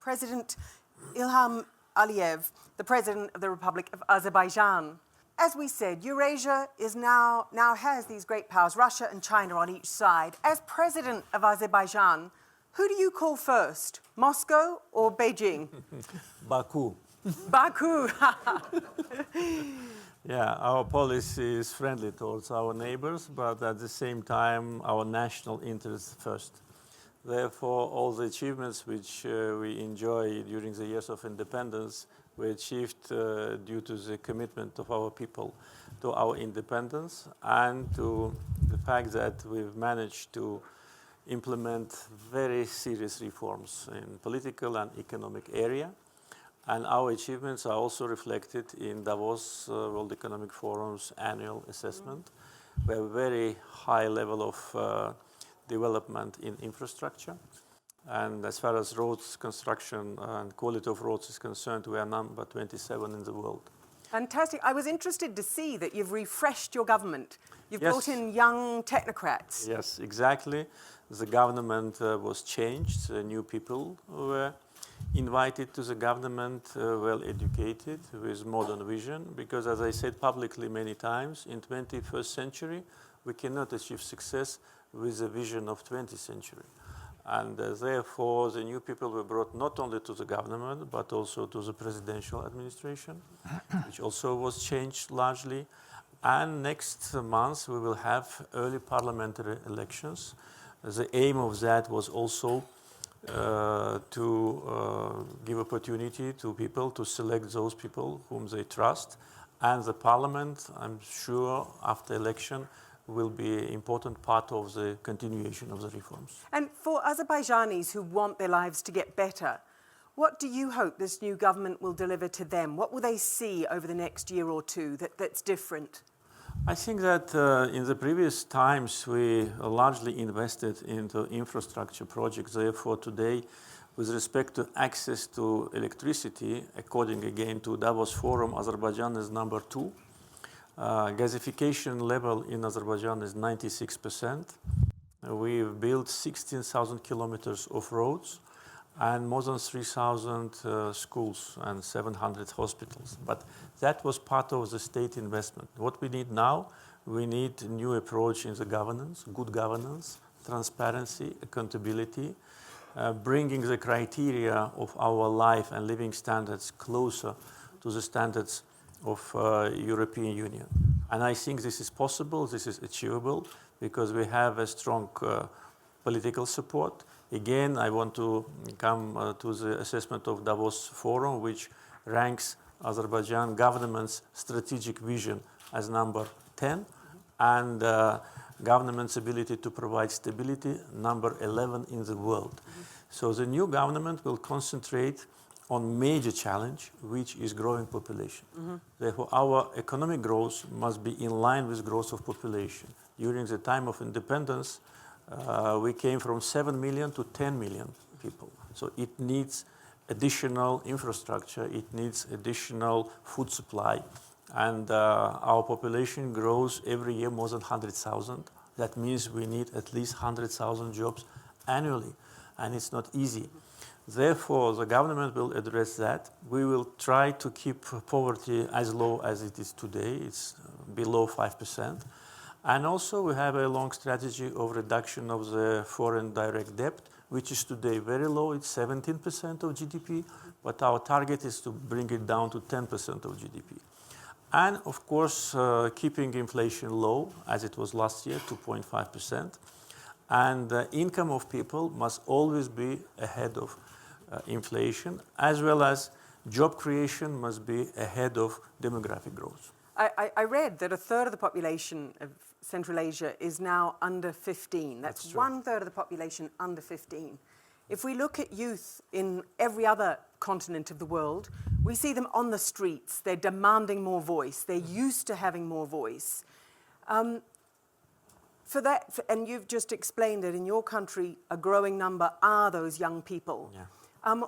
President İlham Əliyev, the President of the Republic of Azerbaijan. As we said, Eurasia is now has these great powers, Russia and China on each side. As President of Azerbaijan, who do you call first, Moscow or Beijing? Baku. Baku. Yeah, our policy is friendly towards our neighbors, but at the same time, our national interests first. Therefore, all the achievements which we enjoy during the years of independence were achieved due to the commitment of our people to our independence and to the fact that we've managed to implement very serious reforms in political and economic area. And our achievements are also reflected in Davos World Economic Forum's annual assessment, where a very high level of development in infrastructure. And as far as roads construction and quality of roads is concerned, we are number 27 in the world. Fantastic. I was interested to see that you've refreshed your government. You've Yes. brought in young technocrats. Yes, exactly. The government was changed. New people were invited to the government, well educated, with modern vision, because as I said publicly many times, in 21st century, we cannot achieve success with the vision of 20th century. And therefore, the new people were brought not only to the government, but also to the presidential administration, which also was changed largely. And next month, we will have early parliamentary elections. The aim of that was also to give opportunity to people to select those people whom they trust. And the parliament, I'm sure, after election, will be an important part of the continuation of the reforms. And for Azerbaijanis who want their lives to get better, what do you hope this new government will deliver to them? What will they see over the next year or two that's different? I think that in the previous times we largely invested into infrastructure projects. Therefore, today, with respect to access to electricity, according again to Davos Forum, Azerbaijan is number 2. Gasification level in Azerbaijan is 96%. We've built 16,000 kilometers of roads and more than 3,000 schools and 700 hospitals. But that was part of the state investment. What we need now, we need a new approach in the governance, good governance, transparency, accountability, bringing the criteria of our life and living standards closer to the standards of European Union. And I think this is possible, this is achievable, because we have a strong political support. Again, I want to come to the assessment of Davos Forum, which ranks Azerbaijan government's strategic vision as number 10, and government's ability to provide stability, number 11 in the world. So the new government will concentrate on major challenge, which is growing population. Therefore, our economic growth must be in line with growth of population. During the time of independence, we came from 7 million to 10 million people. So it needs additional infrastructure, it needs additional food supply, and our population grows every year more than 100,000. That means we need at least 100,000 jobs annually, and it's not easy. Therefore, the government will address that. We will try to keep poverty as low as it is today. It's below 5%. And also we have a long strategy of reduction of the foreign direct debt, which is today very low. It's 17% of GDP, but our target is to bring it down to 10% of GDP. And of course, keeping inflation low, as it was last year, 2.5%. And the income of people must always be ahead of inflation, as well as job creation must be ahead of demographic growth. I read that a third of the population of Central Asia is now under 15. That's 1/3 of the population under 15. If we look at youth in every other continent of the world, we see them on the streets. They're demanding more voice. They're used to having more voice. For that, and you've just explained that in your country, a growing number are those young people. Yeah.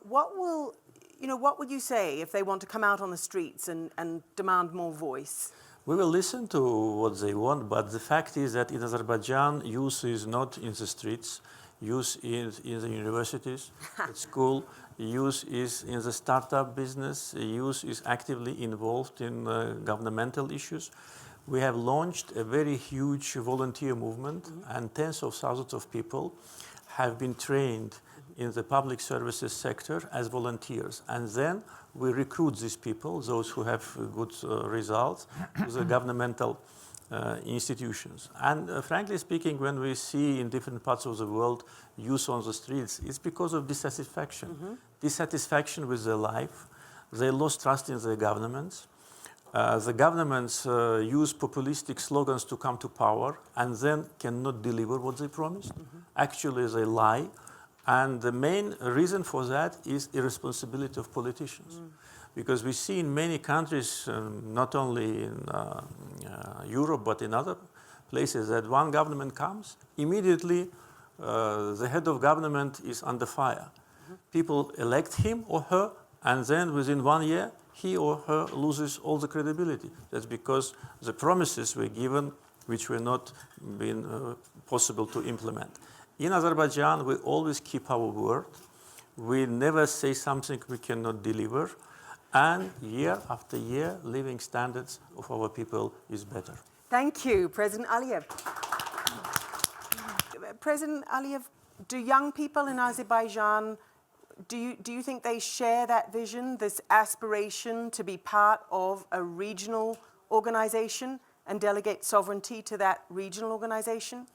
What would you say if they want to come out on the streets and demand more voice? We will listen to what they want, but the fact is that in Azerbaijan, youth is not in the streets. Youth is in the universities, at school, youth is in the startup business, youth is actively involved in governmental issues. We have launched a very huge volunteer movement, and tens of thousands of people have been trained in the public services sector as volunteers. And then we recruit these people, those who have good results, to the governmental institutions. And frankly speaking, when we see in different parts of the world youth on the streets, it's because of dissatisfaction. Dissatisfaction with their life. They lost trust in their governments. The governments use populistic slogans to come to power and then cannot deliver what they promised. Actually, they lie. And the main reason for that is irresponsibility of politicians. Because we see in many countries, not only in Europe, but in other places, that one government comes, immediately the head of government is under fire. People elect him or her, and then within 1 year, he or her loses all the credibility. That's because the promises were given which were not been possible to implement. In Azerbaijan, we always keep our word. We never say something we cannot deliver. And year after year, living standards of our people is better. Thank you, President Əliyev. President Əliyev, do young people in Azerbaijan, do you think they share that vision, this aspiration to be part of a regional organization and delegate sovereignty to that regional organization?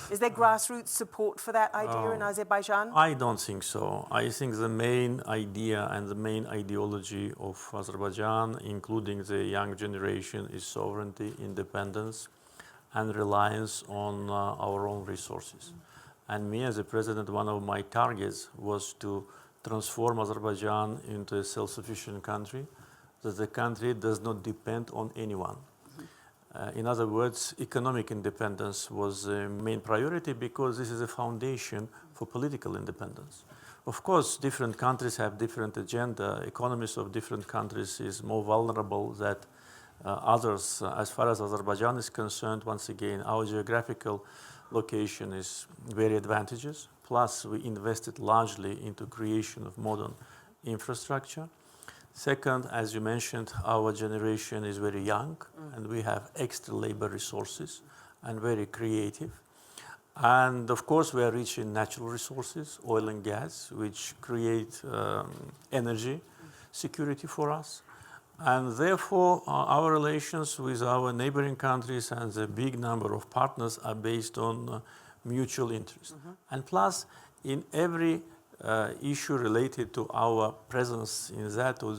Is there grassroots support for that idea in Azerbaijan? I don't think so. I think the main idea and the main ideology of Azerbaijan, including the young generation, is sovereignty, independence, and reliance on our own resources. And me as a president, one of my targets was to transform Azerbaijan into a self-sufficient country, that the country does not depend on anyone. In other words, economic independence was the main priority because this is a foundation for political independence. Of course, different countries have different agenda. Economies of different countries is more vulnerable than others. As far as Azerbaijan is concerned, once again, our geographical location is very advantageous. Plus, we invested largely into creation of modern infrastructure. Second, as you mentioned, our generation is very young and we have extra labor resources and very creative. And of course, we are rich in natural resources, oil and gas, which create energy security for us. And therefore, our relations with our neighboring countries and the big number of partners are based on mutual interest. And plus, in every issue related to our presence in that or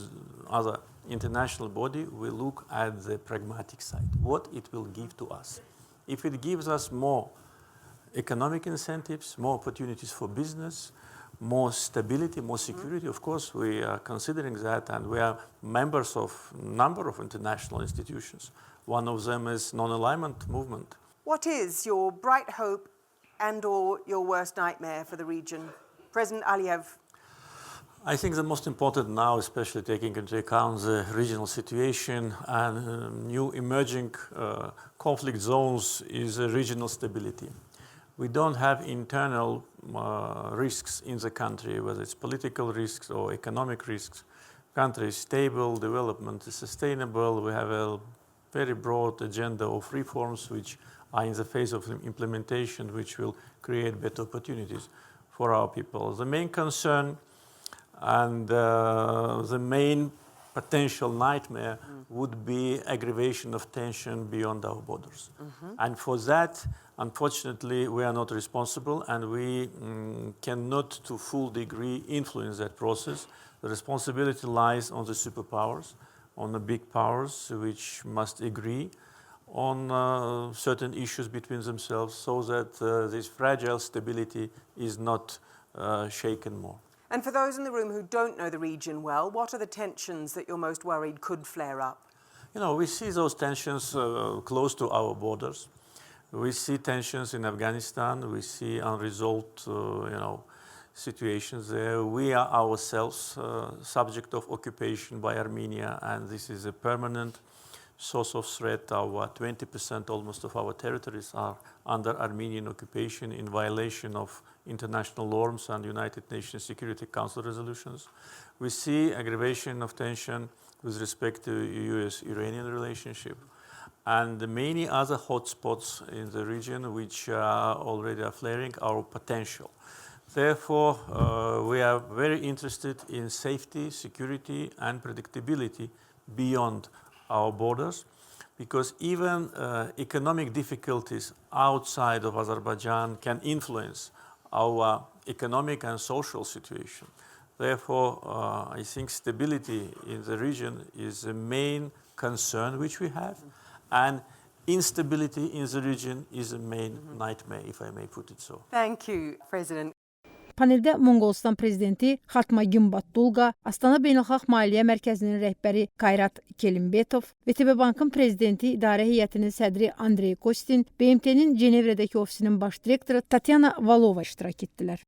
other international body, we look at the pragmatic side, what it will give to us. If it gives us more economic incentives, more opportunities for business, more stability, more security, of course, we are considering that, and we are members of a number of international institutions. One of them is non-alignment movement. What is your bright hope and or your worst nightmare for the region? President Əliyev. I think the most important now, especially taking into account the regional situation and new emerging conflict zones, is regional stability. We don't have internal risks in the country, whether it's political risks or economic risks. Country is stable, development is sustainable. We have a very broad agenda of reforms which are in the phase of implementation, which will create better opportunities for our people. The main concern and the main potential nightmare would be aggravation of tension beyond our borders. And for that, unfortunately, we are not responsible and we cannot to full degree influence that process. The responsibility lies on the superpowers, on the big powers, which must agree on certain issues between themselves so that this fragile stability is not shaken more. And for those in the room who don't know the region well, what are the tensions that you're most worried could flare up? You know, we see those tensions close to our borders. We see tensions in Afghanistan. We see unresolved, situations there. We are ourselves subject of occupation by Armenia, and this is a permanent source of threat. Our 20% almost of our territories are under Armenian occupation in violation of international norms and United Nations Security Council resolutions. We see aggravation of tension with respect to US-Iranian relationship and many other hotspots in the region which already are flaring our potential. Therefore, we are very interested in safety, security, and predictability beyond our borders, because even economic difficulties outside of Azerbaijan can influence our economic and social situation. Therefore, I think stability in the region is the main concern which we have, and instability in the region is the main nightmare, if I may put it so. Thank you, President. Paneldə Monqolistan prezidenti Xatmagin Battulqa, Astana Beynəlxalq Maliyyə Mərkəzinin rəhbəri Kayrat Kelimbetov, VTB Bankın prezidenti İdarə Heyətinin sədri Andrey Kostin, BMT-nin Cenevrədəki ofisinin baş direktoru Tatyana Valova iştirak etdilər.